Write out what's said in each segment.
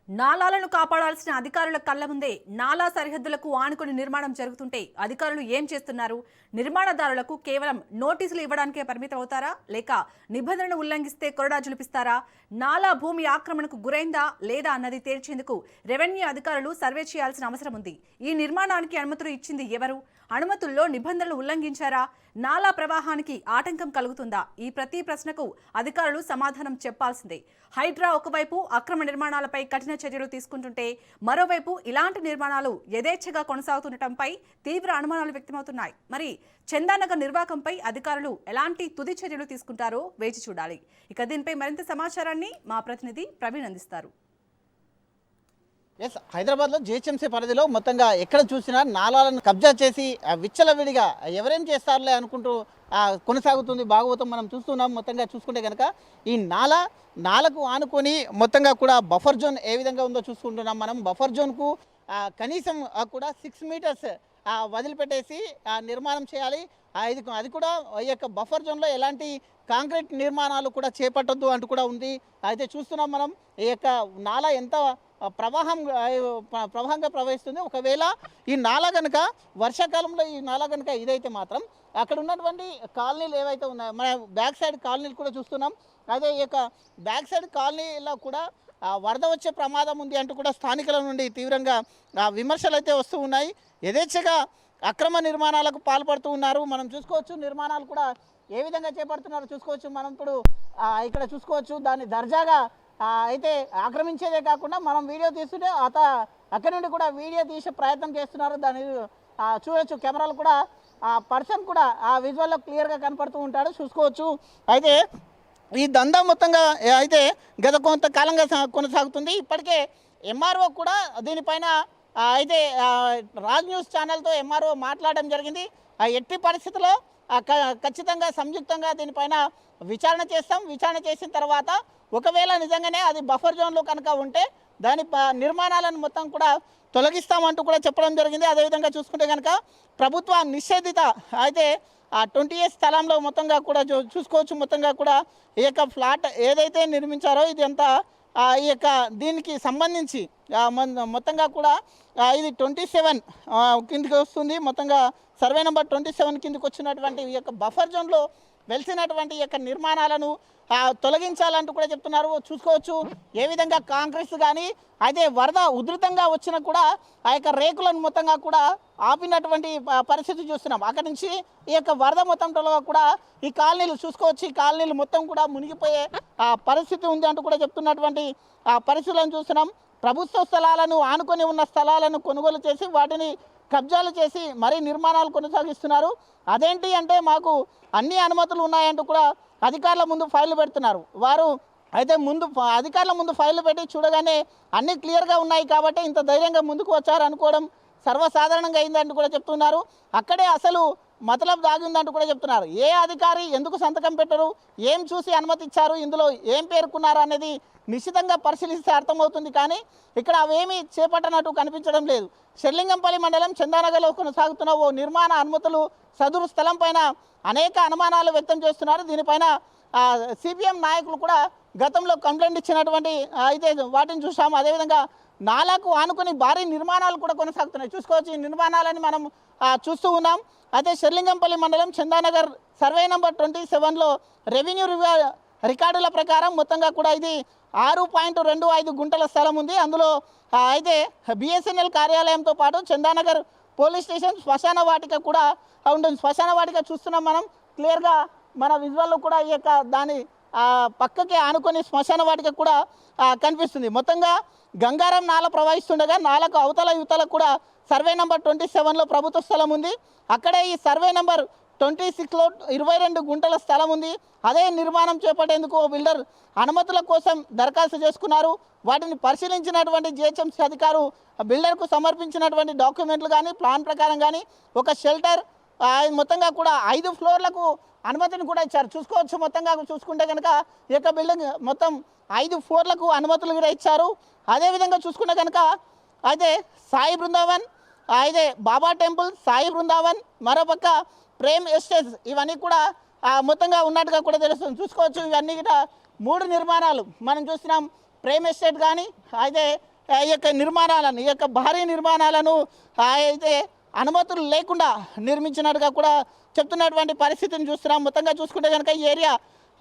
నాలాలను కాపాడాల్సిన అధికారుల కళ్ల ముందే నాలా సరిహద్దులకు ఆనుకుని నిర్మాణం జరుగుతుంటే అధికారులు ఏం చేస్తున్నారు? నిర్మాణదారులకు కేవలం నోటీసులు ఇవ్వడానికే పరిమితం అవుతారా, లేక నిబంధనలను ఉల్లంఘిస్తే కొరడా జులిపిస్తారా? నాలా భూమి ఆక్రమణకు గురైందా లేదా అన్నది తేల్చేందుకు రెవెన్యూ అధికారులు సర్వే చేయాల్సిన అవసరం ఉంది. ఈ నిర్మాణానికి అనుమతులు ఇచ్చింది ఎవరు? అనుమతుల్లో నిబంధనలు ఉల్లంఘించారా? నాలా ప్రవాహానికి ఆటంకం కలుగుతుందా? ఈ ప్రతి ప్రశ్నకు అధికారులు సమాధానం చెప్పాల్సిందే. హైడ్రా ఒకవైపు అక్రమ నిర్మాణాలపై కఠిన చర్యలు తీసుకుంటుంటే, మరోవైపు ఇలాంటి నిర్మాణాలు యథేచ్ఛగా కొనసాగుతుండటంపై తీవ్ర అనుమానాలు వ్యక్తమవుతున్నాయి. మరి చందానగర్ నిర్వాకంపై అధికారులు ఎలాంటి తుది చర్యలు తీసుకుంటారో వేచి చూడాలి. ఇక దీనిపై మరింత సమాచారాన్ని మా ప్రతినిధి ప్రవీణ్ అందిస్తారు. హైదరాబాద్లో జిహెచ్ఎంసీ పరిధిలో మొత్తంగా ఎక్కడ చూసినా నాలాలను కబ్జా చేసి విచ్చలవిడిగా ఎవరేం చేస్తారులే అనుకుంటూ కొనసాగుతుంది భాగవతం మనం చూస్తున్నాం. మొత్తంగా చూసుకుంటే కనుక ఈ నాలకు ఆనుకొని మొత్తంగా కూడా బఫర్ జోన్ ఏ విధంగా ఉందో చూసుకుంటున్నాం. మనం బఫర్ జోన్కు కనీసం కూడా 6 మీటర్స్ వదిలిపెట్టేసి నిర్మాణం చేయాలి. అది కూడా ఈ యొక్క బఫర్ జోన్లో ఎలాంటి కాంక్రీట్ నిర్మాణాలు కూడా చేపట్టొద్దు అంటూ కూడా ఉంది. అయితే చూస్తున్నాం మనం ఈ యొక్క నాలా ఎంత ప్రవాహంగా ప్రవహిస్తుంది. ఒకవేళ ఈ నాలా కనుక వర్షాకాలంలో ఈ నాలా కనుక ఇదైతే మాత్రం అక్కడ ఉన్నటువంటి కాలనీలు ఏవైతే ఉన్నాయో, మన బ్యాక్ సైడ్ కాలనీలు కూడా చూస్తున్నాం. అదే ఈ యొక్క బ్యాక్ సైడ్ కాలనీలో కూడా వరద వచ్చే ప్రమాదం ఉంది అంటూ కూడా స్థానికుల నుండి తీవ్రంగా విమర్శలు అయితే వస్తూ ఉన్నాయి. యథేచ్ఛగా అక్రమ నిర్మాణాలకు పాల్పడుతూ ఉన్నారు. మనం చూసుకోవచ్చు నిర్మాణాలు కూడా ఏ విధంగా చేపడుతున్నారో చూసుకోవచ్చు. మనం ఇప్పుడు ఇక్కడ చూసుకోవచ్చు దాన్ని దర్జాగా అయితే ఆక్రమించేదే కాకుండా మనం వీడియో తీస్తుంటే అక్కడి నుండి కూడా వీడియో తీసే ప్రయత్నం చేస్తున్నారు. దాన్ని చూడొచ్చు. కెమెరాలు కూడా పర్సన్ కూడా విజువల్లో క్లియర్గా కనపడుతూ ఉంటాడు, చూసుకోవచ్చు. అయితే ఈ దందా మొత్తంగా అయితే గత కొంతకాలంగా కొనసాగుతుంది. ఇప్పటికే ఎంఆర్ఓ కూడా దీనిపైన అయితే రాజ్ న్యూస్ ఛానల్తో ఎంఆర్ఓ మాట్లాడడం జరిగింది. ఎట్టి పరిస్థితుల్లో ఖచ్చితంగా సంయుక్తంగా దీనిపైన విచారణ చేస్తాం. విచారణ చేసిన తర్వాత ఒకవేళ నిజంగానే అది బఫర్ జోన్లో కనుక ఉంటే దాని నిర్మాణాలను మొత్తం కూడా తొలగిస్తామంటూ కూడా చెప్పడం జరిగింది. అదేవిధంగా చూసుకుంటే కనుక ప్రభుత్వ నిషేధిత అయితే 20 స్థలంలో మొత్తంగా కూడా చూసుకోవచ్చు. మొత్తంగా కూడా ఈ యొక్క ఫ్లాట్ ఏదైతే నిర్మించారో ఇది అంతా ఈ యొక్క దీనికి సంబంధించి మొత్తంగా కూడా ఇది 27 కిందికి వస్తుంది. మొత్తంగా సర్వే నెంబర్ 27 కిందికి వచ్చినటువంటి ఈ యొక్క బఫర్ జోన్లో వెలిసినటువంటి యొక్క నిర్మాణాలను తొలగించాలంటూ కూడా చెప్తున్నారు. చూసుకోవచ్చు ఏ విధంగా కాంగ్రెస్ కానీ అయితే వరద ఉధృతంగా వచ్చినా కూడా ఆ యొక్క రేకులను మొత్తంగా కూడా ఆపినటువంటి పరిస్థితి చూస్తున్నాం. అక్కడి నుంచి ఈ యొక్క వరద మొత్తంలో కూడా ఈ కాలనీలు చూసుకోవచ్చు. ఈ కాలనీలు మొత్తం కూడా మునిగిపోయే పరిస్థితి ఉంది అంటూ కూడా చెప్తున్నటువంటి పరిస్థితులను చూస్తున్నాం. ప్రభుత్వ స్థలాలను ఆనుకొని ఉన్న స్థలాలను కొనుగోలు చేసి వాటిని కబ్జాలు చేసి మరీ నిర్మాణాలు కొనసాగిస్తున్నారు. అదేంటి అంటే మాకు అన్ని అనుమతులు ఉన్నాయంటూ కూడా అధికారుల ముందు ఫైళ్లు పెడుతున్నారు. వారు అయితే అధికారుల ముందు ఫైళ్లు పెట్టి చూడగానే అన్నీ క్లియర్గా ఉన్నాయి కాబట్టి ఇంత ధైర్యంగా ముందుకు వచ్చారు అనుకోవడం సర్వసాధారణంగా అయిందంటూ కూడా చెప్తున్నారు. అక్కడే అసలు మతలబ్ దాగిందంటూ కూడా చెప్తున్నారు. ఏ అధికారి ఎందుకు సంతకం పెట్టరు, ఏం చూసి అనుమతి ఇచ్చారు, ఇందులో ఏం పేర్కొన్నారు అనేది నిశ్చితంగా పరిశీలిస్తే అర్థమవుతుంది. కానీ ఇక్కడ అవేమీ చేపట్టనట్టు కనిపించడం లేదు. షెర్లింగంపల్లి మండలం చందానగర్లో కొనసాగుతున్న ఓ నిర్మాణ అనుమతులు సదురు స్థలం పైన అనేక అనుమానాలు వ్యక్తం చేస్తున్నారు. దీనిపైన సిపిఎం నాయకులు కూడా గతంలో కంప్లైంట్ ఇచ్చినటువంటి అయితే వాటిని చూసాము. అదేవిధంగా నాలకు ఆనుకుని భారీ నిర్మాణాలు కూడా కొనసాగుతున్నాయి. చూసుకోవచ్చు ఈ నిర్మాణాలని మనం చూస్తూ ఉన్నాం. అయితే షెర్లింగంపల్లి మండలం చందానగర్ సర్వే నెంబర్ 27లో రెవెన్యూ రికార్డుల ప్రకారం మొత్తంగా కూడా ఇది 6.25 గుంటల స్థలం ఉంది. అందులో అయితే బిఎస్ఎన్ఎల్ కార్యాలయంతో పాటు చందానగర్ పోలీస్ స్టేషన్, శ్మశాన వాటిక కూడా ఉంటుంది. శ్మశాన వాటిక చూస్తున్నాం మనం క్లియర్గా మన విజువల్లో కూడా ఈ యొక్క దాని పక్కకి ఆనుకొని శ్మశాన వాటిక కూడా కనిపిస్తుంది. మొత్తంగా గంగారం నాల ప్రవహిస్తుండగా నాలకు అవతల యువతలకు కూడా సర్వే నెంబర్ 27లో ప్రభుత్వ స్థలం ఉంది. అక్కడే ఈ సర్వే నెంబర్ 26లో 22 గుంటల స్థలం ఉంది. అదే నిర్మాణం చేపట్టేందుకు బిల్డర్ అనుమతుల కోసం దరఖాస్తు చేసుకున్నారు. వాటిని పరిశీలించినటువంటి జిహెచ్ఎంసీ అధికారు బిల్డర్కు సమర్పించినటువంటి డాక్యుమెంట్లు కానీ ప్లాన్ ప్రకారం కానీ ఒక షెల్టర్ మొత్తంగా కూడా 5 ఫ్లోర్లకు అనుమతిని కూడా ఇచ్చారు. చూసుకోవచ్చు. మొత్తంగా చూసుకుంటే కనుక ఈ యొక్క బిల్డింగ్ మొత్తం 5 ఫ్లోర్లకు అనుమతులు కూడా ఇచ్చారు. అదేవిధంగా చూసుకుంటే కనుక అయితే సాయి బృందావన్, అయితే బాబా టెంపుల్, సాయి బృందావన్, మరోపక్క ప్రేమ్ ఎస్టేట్స్ ఇవన్నీ కూడా మొత్తంగా ఉన్నట్టుగా కూడా తెలుస్తుంది. చూసుకోవచ్చు ఇవన్నీ కూడా 3 నిర్మాణాలు మనం చూస్తున్నాం. ప్రేమ్ ఎస్టేట్ కానీ అయితే ఈ యొక్క నిర్మాణాలను ఈ యొక్క భారీ నిర్మాణాలను అయితే అనుమతులు లేకుండా నిర్మించినట్టుగా కూడా చెప్తున్నటువంటి పరిస్థితిని చూస్తున్నాం. మొత్తంగా చూసుకుంటే కనుక ఈ ఏరియా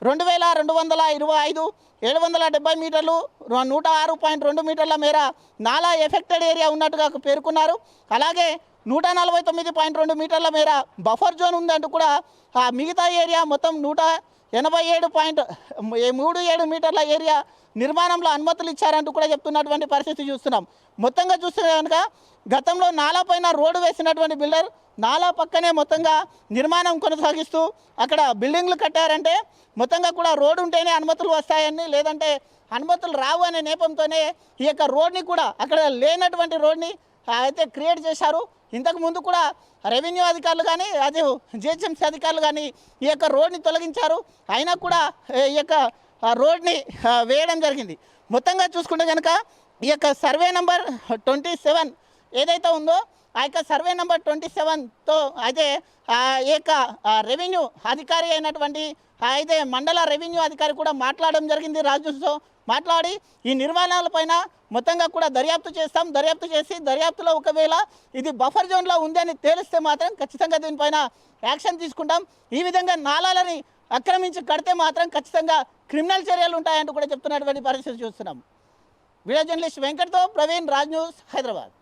2225 770 మీటర్లు 106.2 మీటర్ల మేర నాలా ఎఫెక్టెడ్ ఏరియా ఉన్నట్టుగా పేర్కొన్నారు. అలాగే 149.2 మీటర్ల మేర బఫర్ జోన్ ఉందంటూ కూడా ఆ మిగతా ఏరియా మొత్తం 187.37 మీటర్ల ఏరియా నిర్మాణంలో అనుమతులు ఇచ్చారంటూ కూడా చెప్తున్నటువంటి పరిస్థితి చూస్తున్నాం. మొత్తంగా చూస్తే కనుక గతంలో నాలా పైన రోడ్డు వేసినటువంటి బిల్డర్ నాలా పక్కనే మొత్తంగా నిర్మాణం కొనసాగిస్తూ అక్కడ బిల్డింగ్లు కట్టారంటే మొత్తంగా కూడా రోడ్డు ఉంటేనే అనుమతులు వస్తాయని, లేదంటే అనుమతులు రావు అనే నేపంతోనే ఈ యొక్క రోడ్ని కూడా అక్కడ లేనటువంటి రోడ్ని అయితే క్రియేట్ చేశారు. ఇంతకు ముందు కూడా రెవెన్యూ అధికారులు కానీ అదే జిహెచ్ఎంసీ అధికారులు కానీ ఈ యొక్క రోడ్ని తొలగించారు. అయినా కూడా ఈ యొక్క రోడ్ని వేయడం జరిగింది. మొత్తంగా చూసుకుంటే కనుక ఈ యొక్క సర్వే నెంబర్ 27 ఏదైతే ఉందో ఆ యొక్క సర్వే నెంబర్ 27తో అయితే ఈ యొక్క రెవెన్యూ అధికారి అయినటువంటి అయితే మండల రెవెన్యూ అధికారి కూడా మాట్లాడడం జరిగింది. రాజుతో మాట్లాడి ఈ నిర్మాణాలపైన మొత్తంగా కూడా దర్యాప్తు చేస్తాం, దర్యాప్తు చేసి దర్యాప్తులో ఒకవేళ ఇది బఫర్ జోన్లో ఉంది అని తేలిస్తే మాత్రం ఖచ్చితంగా దీనిపైన యాక్షన్ తీసుకుంటాం. ఈ విధంగా నాలాలని ఆక్రమించి కడితే మాత్రం ఖచ్చితంగా క్రిమినల్ చర్యలు ఉంటాయంటూ కూడా చెప్తున్నటువంటి పరిస్థితి చూస్తున్నాం. వీడియో జర్నలిస్ట్ వెంకట్తో ప్రవీణ్, రాజ్ న్యూస్, హైదరాబాద్.